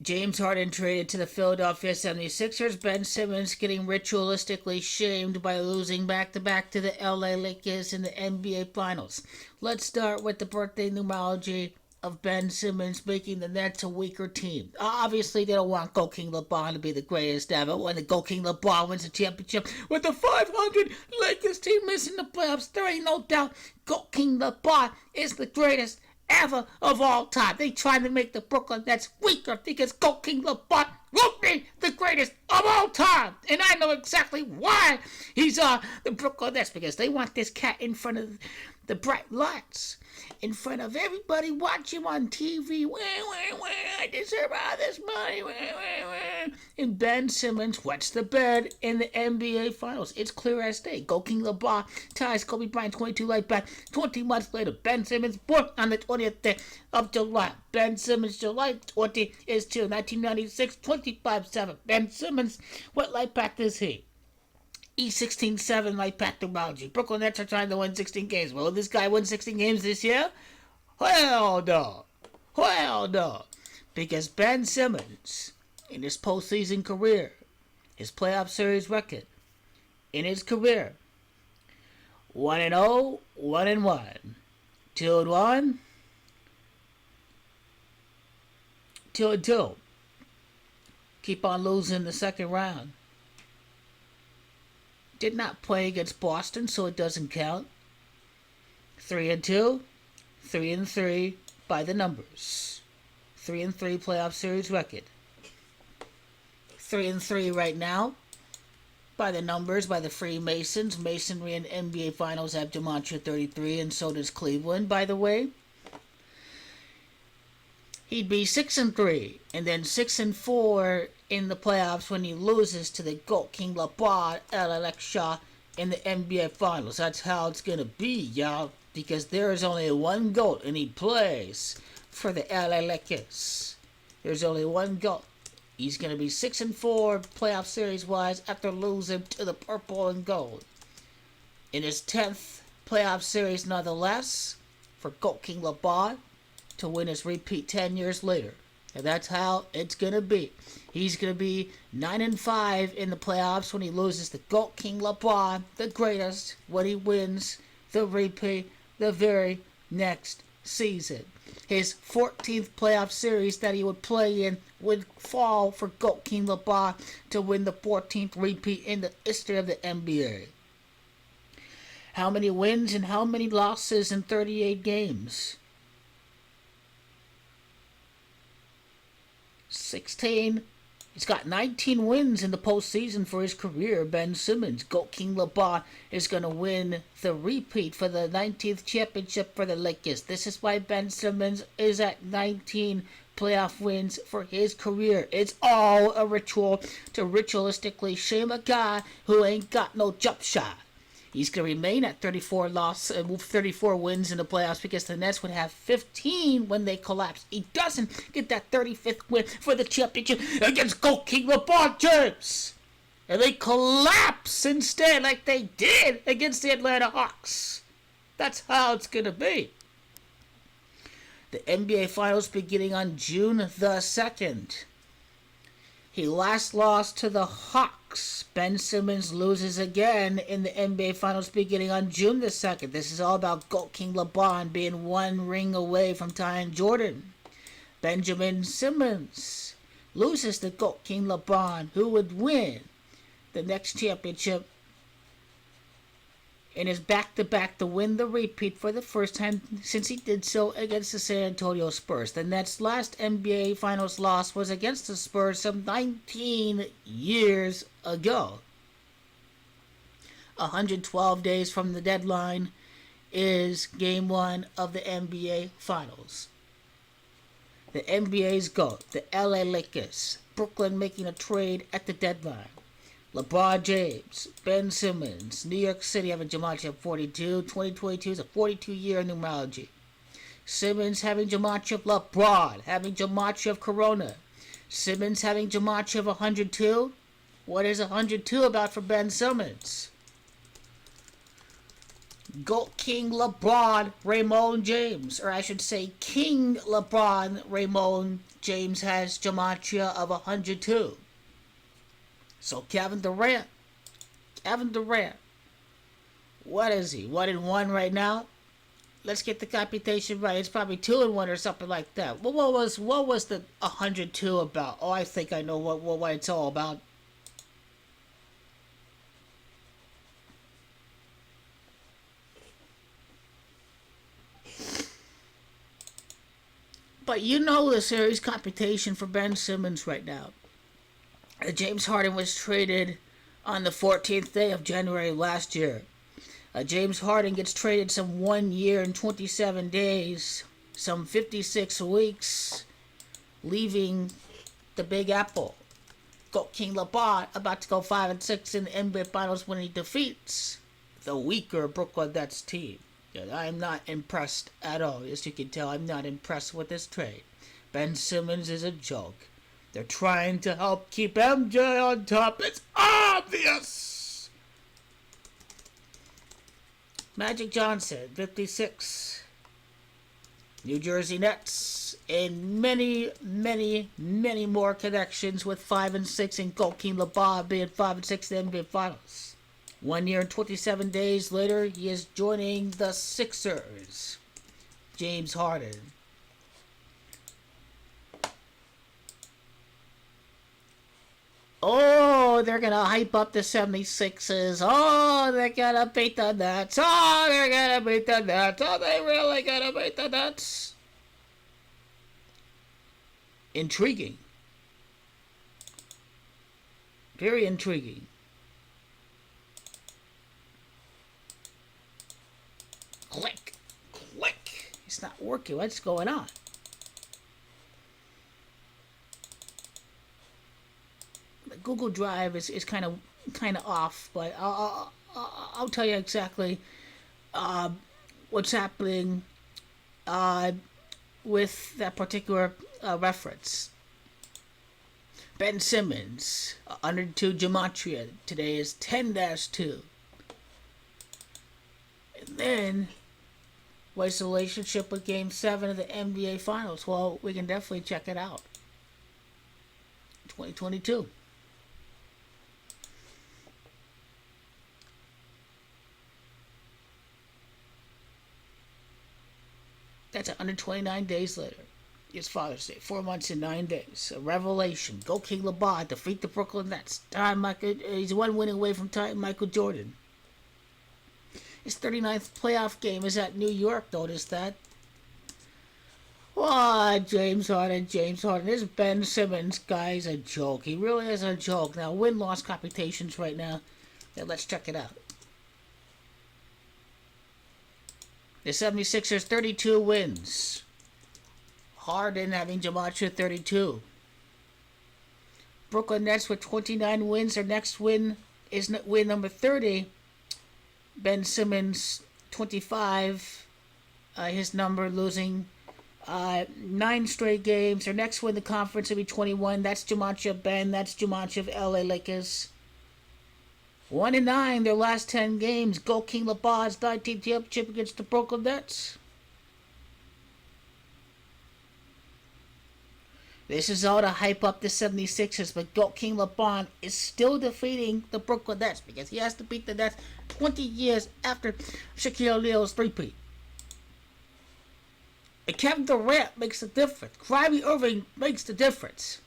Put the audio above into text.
James Harden traded to the Philadelphia 76ers. Ben Simmons getting ritualistically shamed by losing back-to-back to the LA Lakers in the NBA Finals. Let's start with the birthday numerology of Ben Simmons making the Nets a weaker team. Obviously, they don't want Go King LeBron to be the greatest ever. When the Go King LeBron wins the championship with the 500 Lakers team missing the playoffs, there ain't no doubt Go King LeBron is the greatest ever of all time. They trying to make the Brooklyn Nets weaker because Go King LeBron will be the greatest of all time. And I know exactly why he's the Brooklyn Nets, because they want this cat in front of the bright lights, in front of everybody watching on TV. I deserve all this money. And Ben Simmons wets the bed in the NBA Finals. It's clear as day. Go King LeBron ties Kobe Bryant 22 right back. 20 months later, Ben Simmons born on the 20th day of July. Ben Simmons, July 20 is to 1996, 25-7. Ben Simmons, what light pack is he? E16-7 light pack numerology. Brooklyn Nets are trying to win 16 games. Will this guy win 16 games this year? Hell no. Hell no. Because Ben Simmons, in his postseason career, his playoff series record, in his career, 1-0, 1-1, 2-1, 2-2. Keep on losing the second round. Did not play against Boston, so it doesn't count. 3-2, 3-3 by the numbers. 3-3 playoff series record. 3-3 right now by the numbers, by the Freemasons. Masonry and NBA Finals have Gematria 33, and so does Cleveland, by the way. He'd be 6-3, and then 6-4 in the playoffs when he loses to the GOAT King LeBron Shaw in the NBA Finals. That's how it's gonna be, y'all, because there is only one GOAT, and he plays for the LA Lakers. There's only one GOAT. He's gonna be 6-4 playoff series wise after losing to the purple and gold in his 10th playoff series, nonetheless, for GOAT King LeBron to win his repeat 10 years later. And that's how it's going to be. He's going to be 9-5 in the playoffs when he loses to GOAT King LeBron, the greatest, when he wins the repeat the very next season. His 14th playoff series that he would play in would fall for GOAT King LeBron to win the 14th repeat in the history of the NBA. How many wins and how many losses in 38 games? 16. He's got 19 wins in the postseason for his career. Ben Simmons, GOAT King LeBron, is going to win the repeat for the 19th championship for the Lakers. This is why Ben Simmons is at 19 playoff wins for his career. It's all a ritual to ritualistically shame a guy who ain't got no jump shot. He's going to remain at 34 wins in the playoffs because the Nets would have 15 when they collapse. He doesn't get that 35th win for the championship against GOAT King LeBron James. And they collapse instead like they did against the Atlanta Hawks. That's how it's going to be. The NBA Finals beginning on June the 2nd. He last lost to the Hawks. Ben Simmons loses again in the NBA Finals beginning on June the 2nd. This is all about GOAT King LeBron being one ring away from tying Jordan. Benjamin Simmons loses to GOAT King LeBron, who would win the next championship in his back-to-back to win the repeat for the first time since he did so against the San Antonio Spurs. The Nets' last NBA Finals loss was against the Spurs some 19 years ago. 112 days from the deadline is Game 1 of the NBA Finals. The NBA's GOAT, the LA Lakers, Brooklyn making a trade at the deadline. LeBron James, Ben Simmons, New York City having Gematria 42. 2022 is a 42-year numerology. Simmons having Gematria of LeBron, having Gematria of Corona. Simmons having Gematria of 102. What is 102 about for Ben Simmons? GOAT King LeBron Raymond James, or I should say King LeBron Raymond James has gematria of 102. So Kevin Durant, what is he? 1-1 right now? Let's get the computation right. It's probably 2-1 or something like that. What was the 102 about? Oh, I think I know what it's all about. But you know the series computation for Ben Simmons right now. James Harden was traded on the 14th day of January last year. James Harden gets traded some 1 year and 27 days, some 56 weeks, leaving the Big Apple. King LeBron about to go 5-6 in the NBA Finals when he defeats the weaker Brooklyn Nets team. I'm not impressed at all. As you can tell, I'm not impressed with this trade. Ben Simmons is a joke. They're trying to help keep MJ on top. It's obvious! Magic Johnson, 56. New Jersey Nets, and many, many, many more connections with 5-6 and King LeBron being 5-6 in the NBA Finals. 1 year and 27 days later, he is joining the Sixers. James Harden. Oh, they're going to hype up the 76ers. Oh, they're going to beat the Nets. Oh, they're going to beat the Nets. Oh, they really going to beat the Nets. Intriguing. Very intriguing. Click. Click. It's not working. What's going on? Google Drive is kind of off, but I'll tell you exactly what's happening with that particular reference. Ben Simmons, 102 gematria. Today is 10-2. And then, what's the relationship with Game 7 of the NBA Finals? Well, we can definitely check it out. 2022. That's 129 days later. It's Father's Day. 4 months and 9 days. A revelation. King LeBron. Defeat the Brooklyn Nets. He's one win away from tying Michael Jordan. His 39th playoff game is at New York. Notice that. Oh, James Harden. This Ben Simmons guy's a joke. He really is a joke. Now, win-loss computations right now. Now, let's check it out. The 76ers, 32 wins. Harden having gematria 32. Brooklyn Nets with 29 wins. Their next win is win number 30. Ben Simmons, 25. His number losing 9 straight games. Their next win in the conference will be 21. That's gematria of Ben. That's gematria of LA Lakers. 1-9 their last 10 games. King LeBron's 19th championship against the Brooklyn Nets. This is all to hype up the 76ers, but King LeBron is still defeating the Brooklyn Nets because he has to beat the Nets 20 years after Shaquille O'Neal's three-peat. And Kevin Durant makes the difference. Kyrie Irving makes the difference.